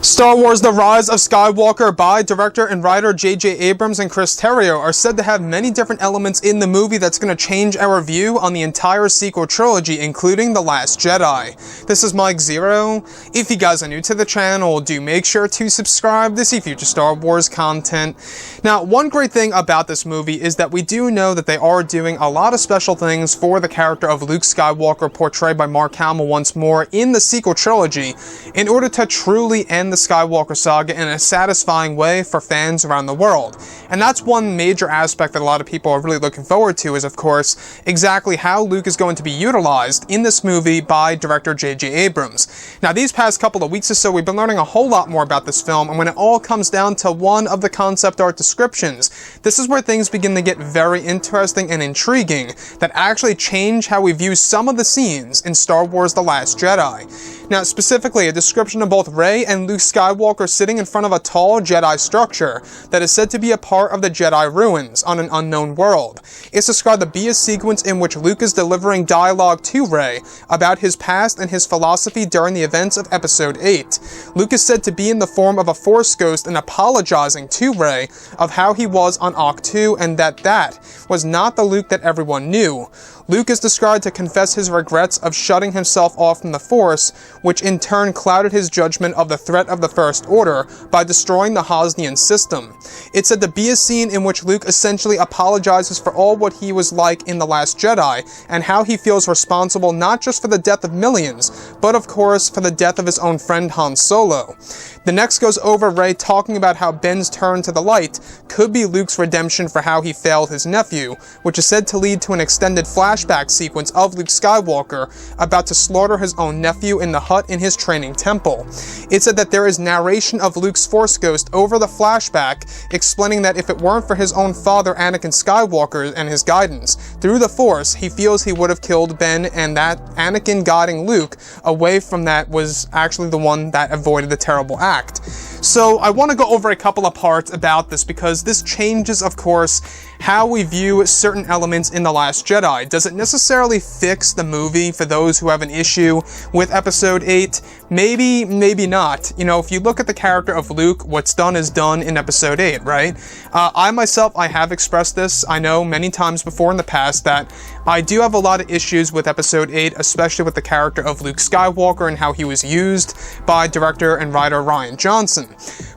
Star Wars: The Rise of Skywalker by director and writer J.J. Abrams and Chris Terrio are said to have many different elements in the movie that's going to change our view on the entire sequel trilogy, including The Last Jedi. This is Mike Zero. If you guys are new to the channel, do make sure to subscribe to see future Star Wars content. Now, one great thing about this movie is that we do know that they are doing a lot of special things for the character of Luke Skywalker, portrayed by Mark Hamill once more in the sequel trilogy, in order to truly end the Skywalker saga in a satisfying way for fans around the world. And that's one major aspect that a lot of people are really looking forward to, is of course exactly how Luke is going to be utilized in this movie by director J.J. Abrams. Now, these past couple of weeks or so, we've been learning a whole lot more about this film, and when it all comes down to one of the concept art descriptions, this is where things begin to get very interesting and intriguing that actually change how we view some of the scenes in Star Wars: The Last Jedi. Now, specifically, a description of both Rey and Luke Skywalker sitting in front of a tall Jedi structure that is said to be a part of the Jedi ruins on an unknown world. It's described to be a sequence in which Luke is delivering dialogue to Rey about his past and his philosophy during the events of Episode 8. Luke is said to be in the form of a Force ghost and apologizing to Rey of how he was on Ahch-To, and that was not the Luke that everyone knew. Luke is described to confess his regrets of shutting himself off from the Force, which in turn clouded his judgment of the threat of the First Order by destroying the Hosnian system. It's said to be a scene in which Luke essentially apologizes for all what he was like in The Last Jedi, and how he feels responsible not just for the death of millions, but of course for the death of his own friend Han Solo. The next goes over Rey talking about how Ben's turn to the light could be Luke's redemption for how he failed his nephew, which is said to lead to an extended flashback sequence of Luke Skywalker about to slaughter his own nephew in the hut in his training temple. It's said that there is narration of Luke's Force ghost over the flashback, explaining that if it weren't for his own father Anakin Skywalker and his guidance through the Force, he feels he would have killed Ben, and that Anakin guiding Luke away from that was actually the one that avoided the terrible act. So I want to go over a couple of parts about this, because this changes, of course, how we view certain elements in The Last Jedi. Does it necessarily fix the movie for those who have an issue with Episode 8? Maybe, maybe not. You know, if you look at the character of Luke, what's done is done in Episode 8, right? I have expressed this, I know, many times before in the past, that I do have a lot of issues with Episode 8, especially with the character of Luke Skywalker and how he was used by director and writer Rian Johnson.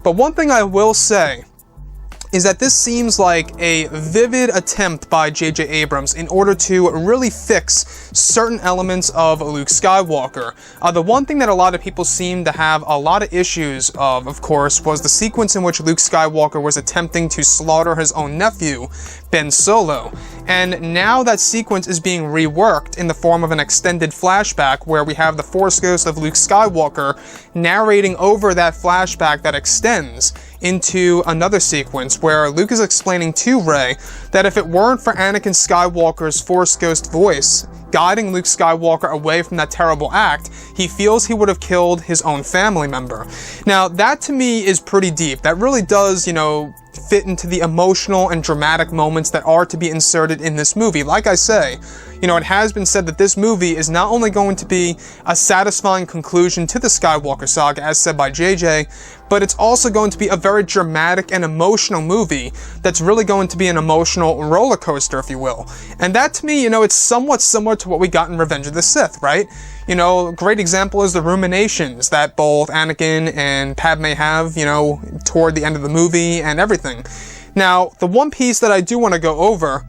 But one thing I will say is that this seems like a vivid attempt by J.J. Abrams in order to really fix certain elements of Luke Skywalker. The one thing that a lot of people seem to have a lot of issues of course, was the sequence in which Luke Skywalker was attempting to slaughter his own nephew, Ben Solo. And now that sequence is being reworked in the form of an extended flashback where we have the Force ghost of Luke Skywalker narrating over that flashback that extends into another sequence where Luke is explaining to Rey that if it weren't for Anakin Skywalker's Force ghost voice guiding Luke Skywalker away from that terrible act, he feels he would have killed his own family member. Now, that to me is pretty deep. That really does, fit into the emotional and dramatic moments that are to be inserted in this movie. Like I say, it has been said that this movie is not only going to be a satisfying conclusion to the Skywalker saga, as said by JJ, but it's also going to be a very dramatic and emotional movie that's really going to be an emotional roller coaster, if you will. And that, to me, it's somewhat similar to what we got in Revenge of the Sith, right? A great example is the ruminations that both Anakin and Padme have, toward the end of the movie and everything. Now, the one piece that I do want to go over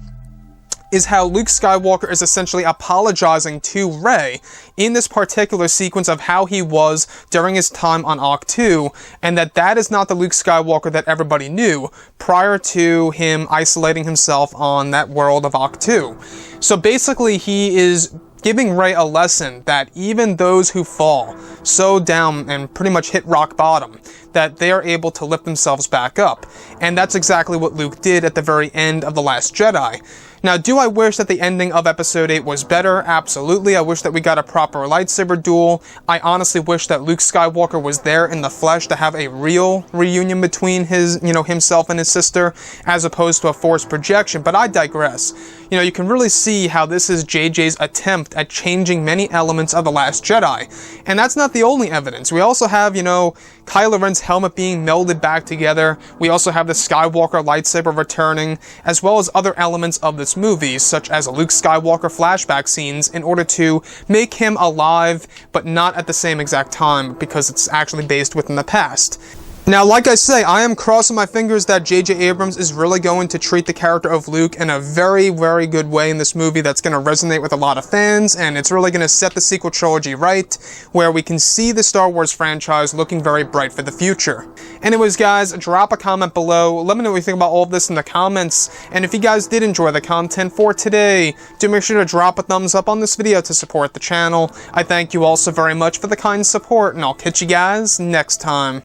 is how Luke Skywalker is essentially apologizing to Rey in this particular sequence of how he was during his time on Ahch-To, and that is not the Luke Skywalker that everybody knew prior to him isolating himself on that world of Ahch-To. So basically, he is giving Rey a lesson that even those who fall so down and pretty much hit rock bottom, that they are able to lift themselves back up. And that's exactly what Luke did at the very end of The Last Jedi. Now, do I wish that the ending of Episode 8 was better? Absolutely. I wish that we got a proper lightsaber duel. I honestly wish that Luke Skywalker was there in the flesh to have a real reunion between himself and his sister, as opposed to a forced projection, but I digress. You can really see how this is JJ's attempt at changing many elements of The Last Jedi. And that's not the only evidence. We also have, Kylo Ren's helmet being melded back together. We also have the Skywalker lightsaber returning, as well as other elements of this movie, such as Luke Skywalker flashback scenes, in order to make him alive, but not at the same exact time, because it's actually based within the past. Now, like I say, I am crossing my fingers that J.J. Abrams is really going to treat the character of Luke in a very, very good way in this movie that's going to resonate with a lot of fans, and it's really going to set the sequel trilogy right, where we can see the Star Wars franchise looking very bright for the future. Anyways, guys, drop a comment below. Let me know what you think about all of this in the comments, and if you guys did enjoy the content for today, do make sure to drop a thumbs up on this video to support the channel. I thank you all so very much for the kind support, and I'll catch you guys next time.